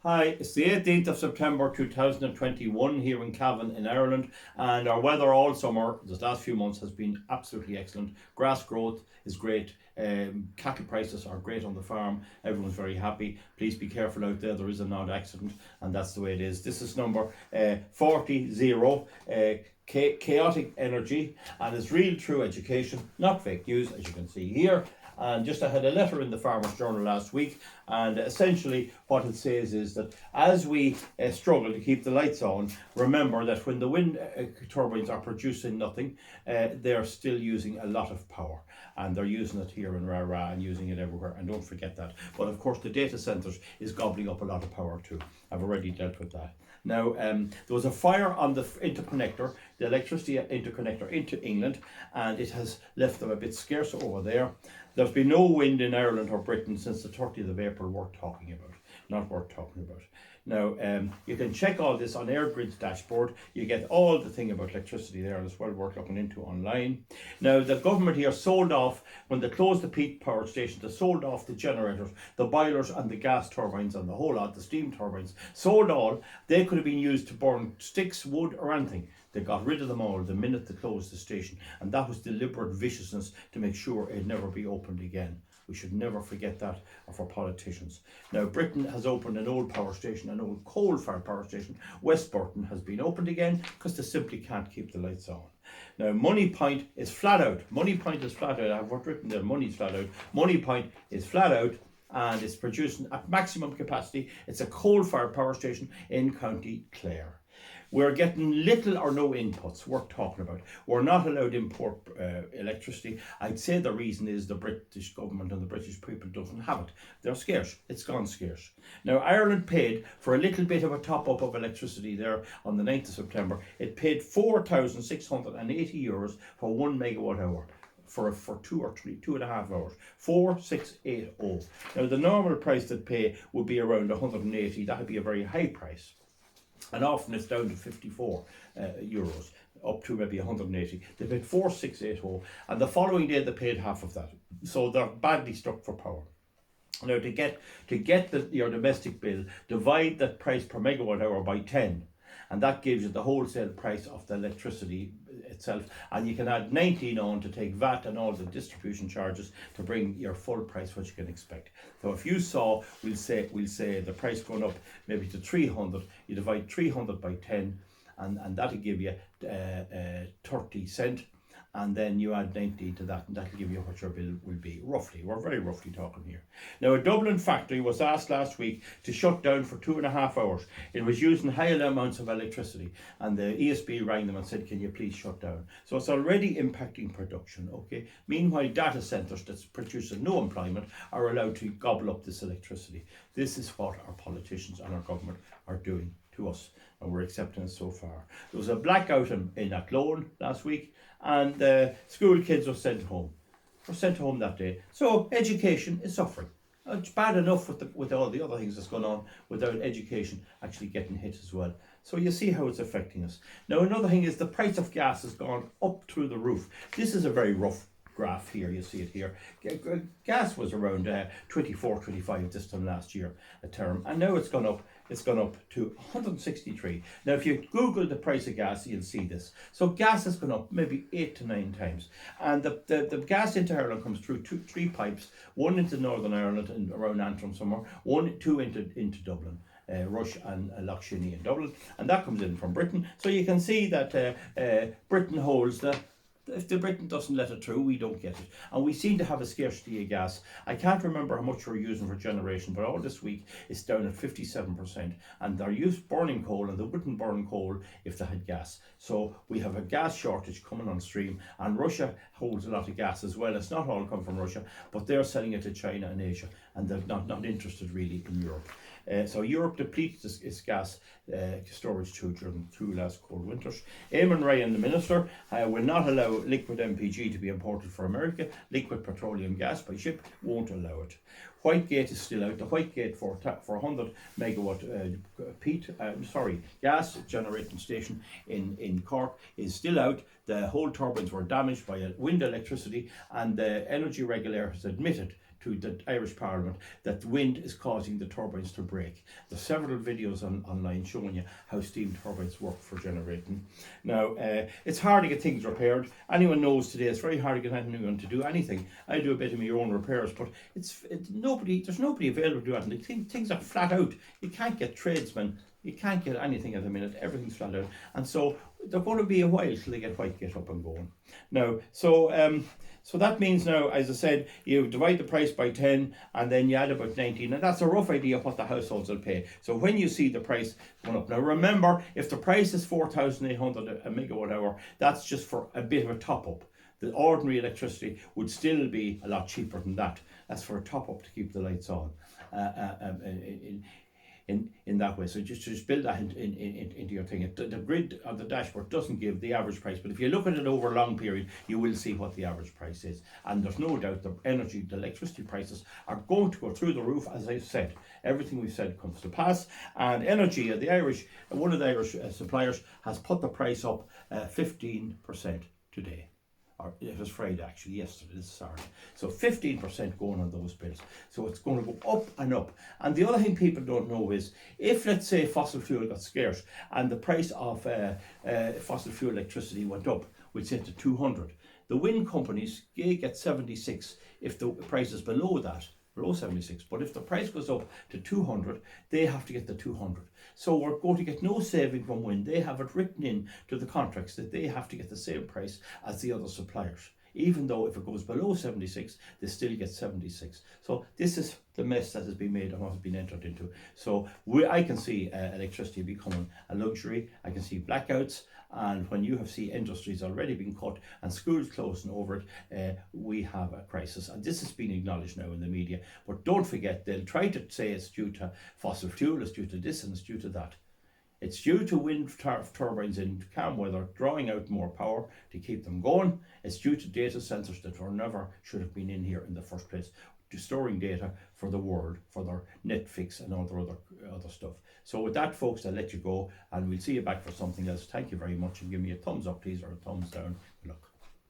Hi, it's the 18th of September 2021 here in Cavan in Ireland, and our weather all summer, this last few months, has been absolutely excellent. Grass growth is great, cattle prices are great on the farm, everyone's very happy. Please be careful out there is an odd accident, and that's the way it is. This is number 40 chaotic energy, and it's real true education, not fake news, as you can see here. And just I had a letter in the Farmers Journal last week, and essentially what it says is that as we struggle to keep the lights on, remember that when the wind turbines are producing nothing, they're still using a lot of power, and they're using it here in Rara and using it everywhere, and don't forget that. But of course the data centres is gobbling up a lot of power too. I've already dealt with that. Now, there was a fire on the interconnector, the electricity interconnector into England, and it has left them a bit scarce over there. There's been no wind in Ireland or Britain since the 30th of April worth talking about. Not worth talking about. Now, you can check all this on EirGrid's dashboard. You get all the thing about electricity there, and it's well worth looking into online. Now, the government here sold off, when they closed the peak power stations, they sold off the generators, the boilers and the gas turbines and the whole lot, the steam turbines. Sold all. They could have been used to burn sticks, wood or anything. They got rid of them all the minute they closed the station, and that was deliberate viciousness to make sure it'd never be opened again. We should never forget that of our politicians. Now, Britain has opened an old power station, an old coal-fired power station. West Burton has been opened again because they simply can't keep the lights on. Now, Money Point is flat out. Money Point is flat out. I've written there, money's flat out. Money Point is flat out, and it's producing at maximum capacity. It's a coal-fired power station in County Clare. We're getting little or no inputs worth talking about. We're not allowed to import electricity. I'd say the reason is the British government and the British people doesn't have it. They're scarce. It's gone scarce. Now, Ireland paid for a little bit of a top-up of electricity there on the 9th of September. It paid €4,680 for 1 megawatt hour. For 2.5 hours, 4,680. Now, the normal price they'd pay would be around 180. That would be a very high price. And often it's down to 54 euros, up to maybe 180. They paid 4,680, and the following day they paid half of that. So they're badly stuck for power. Now, to get your domestic bill, divide that price per megawatt hour by 10, and that gives you the wholesale price of the electricity itself, and you can add 19 on to take VAT and all the distribution charges to bring your full price what you can expect. So if you saw, we'll say the price going up maybe to 300, you divide 300 by 10, and that'll give you 30 cent, and then you add 19 to that, and that'll give you what your bill will be, roughly. We're very roughly talking here. Now, a Dublin factory was asked last week to shut down for 2.5 hours. It was using high amounts of electricity, and the ESB rang them and said, can you please shut down? So it's already impacting production, okay? Meanwhile, data centres that's producing no employment are allowed to gobble up this electricity. This is what our politicians and our government are doing to us, and we're accepting it so far. There was a blackout in Athlone last week, and school kids were sent home. That day. So education is suffering. It's bad enough with all the other things that's going on without education actually getting hit as well. So you see how it's affecting us. Now, another thing is the price of gas has gone up through the roof. This is a very rough graph here, you see it here. Gas was around 24, 25 this time last year a term, and now it's gone up to 163. Now, if you Google the price of gas, you'll see this. So gas has gone up maybe 8 to 9 times, and the gas into Ireland comes through three pipes, one into Northern Ireland and around Antrim somewhere, two into Dublin. Rush and Lough Shinny in Dublin, and that comes in from Britain. So you can see that Britain holds the. If the Britain doesn't let it through, we don't get it. And we seem to have a scarcity of gas. I can't remember how much we're using for generation, but all this week it's down at 57%. And they're used burning coal, and they wouldn't burn coal if they had gas. So we have a gas shortage coming on stream, and Russia holds a lot of gas as well. It's not all come from Russia, but they're selling it to China and Asia, and they're not interested really in Europe. So Europe depleted its gas storage too during two last cold winters. Eamon Ryan, the minister, will not allow liquid MPG to be imported for America. Liquid petroleum gas by ship won't allow it. Whitegate is still out. The Whitegate for 100 megawatt gas generating station in Cork is still out. The whole turbines were damaged by wind electricity, and the energy regulator has admitted to the Irish Parliament that wind is causing the turbines to break. There's several videos online showing you how steam turbines work for generating. Now, it's hard to get things repaired. Anyone knows today it's very hard to get anyone to do anything. I do a bit of my own repairs, but there's nobody available to do anything. Things are flat out. You can't get tradesmen. You can't get anything at the minute. Everything's flat out. And so they're going to be a while till they get up and going. Now, so that means now, as I said, you divide the price by 10 and then you add about 19, and that's a rough idea of what the households will pay. So when you see the price going up, now remember, if the price is 4,800 a megawatt hour, that's just for a bit of a top up. The ordinary electricity would still be a lot cheaper than that. That's for a top up to keep the lights on. In that way, so just build that into your thing. The grid of the dashboard doesn't give the average price, but if you look at it over a long period, you will see what the average price is. And there's no doubt the electricity prices are going to go through the roof. As I've said, everything we've said comes to pass. And energy, one of the Irish suppliers has put the price up 15% today. Or it was Friday actually, yesterday, this is Saturday. So 15% going on those bills. So it's going to go up and up. And the other thing people don't know is, if let's say fossil fuel got scarce and the price of fossil fuel electricity went up, we'd say to 200. The wind companies, they get 76 if the price is below 76. But if the price goes up to 200, they have to get the 200. So we're going to get no saving from wind. They have it written in to the contracts that they have to get the same price as the other suppliers. Even though if it goes below 76, they still get 76. So this is the mess that has been made and what has been entered into. So I can see electricity becoming a luxury. I can see blackouts. And when you see industries already being cut and schools closing over it, we have a crisis. And this has been acknowledged now in the media. But don't forget, they'll try to say it's due to fossil fuel, it's due to this and it's due to that. It's due to wind turbines in calm weather drawing out more power to keep them going. It's due to data centres that never should have been in here in the first place, to storing data for the world, for their Netflix and all their other stuff. So with that, folks, I'll let you go and we'll see you back for something else. Thank you very much, and give me a thumbs up, please, or a thumbs down. Good luck.